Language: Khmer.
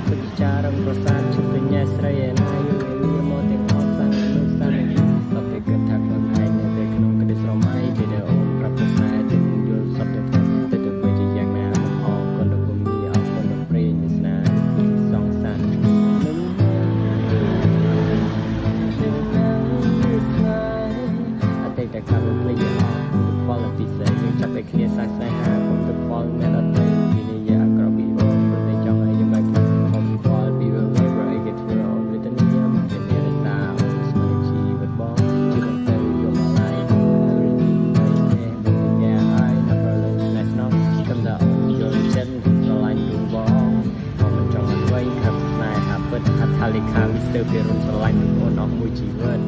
ពិចារប្រសាទជិតញ៉ែស្រីឯណាយវាមកទាំងអស់សាំងមនុស្សសាំងអត់ទៅគិតថាខ្លួនឯងនៅក្នុងក្តីស្រមៃពេលដែលអូនប្រាប់ប្រសាទជិតយល់សពទៅទៅវិញជាយ៉ាងណាអរគុណដល់គុំមីអរគុណដល់ព្រាយស្នាសងសានអតីតកាលភ្លេចអស់ផលពិសេសយើងចាប់ឲ្យគ្នាសាស្ត្រហាគុំទៅផលអ្នកអត់ទៅវិនិយាក្រពីបងព្រោះតែចង់ឲ្យយើងបានខំផលពីវិញព្រោះឯគេធ្វើអូនវិទ្យាមានតែតាអូនស្មានជីវិតបងជីវិតទៅយកមកឡាយ everything តែវិទ្យាហើយណាប្រលើស្នេហ៍ស្នងកំដៅយល់ចិត្តស្រឡាញ់ទូបងបងមិនចង់ឲ្យវ័យខាត់ស្នេហ៍ហាពិតហាត់ថាលេខាវាស្ទើរពីរុំស្រឡាញ់អូនអស់មួយជីវិត